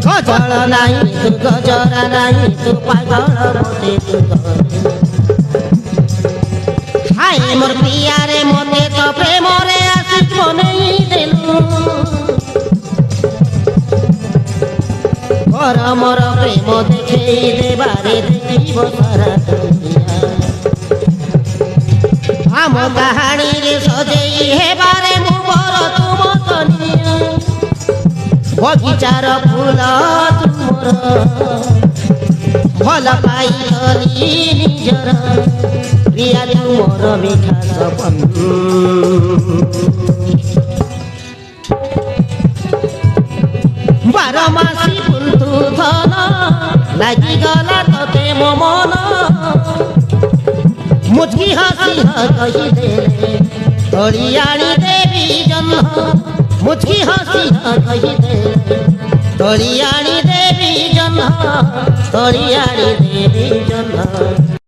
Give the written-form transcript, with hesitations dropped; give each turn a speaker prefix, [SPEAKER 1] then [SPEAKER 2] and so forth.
[SPEAKER 1] गजल नहीं तू गजरा नहीं तू पागल मोते तू हाय मोर पिया रे मोते तो प्रेम रे आशिक बनेई देलु घर मोर प्रेम देखेई देबारे देखिब सारा दुनिया हम कहानी रे सजेई हेबारे मु बर तुम कनिया बगीचार फूल तुमर भल पाइली निजर प्रिया तुमर मिठा सपन बारमासी फुलतु धन लागिगला तते मो मन मुझकी हसी कही दे तोड़ियाणी देवी जन्म मुझकी हसी कही दे तोड़ियाणी देवी जन्म तोड़ियाणी देवी जन्म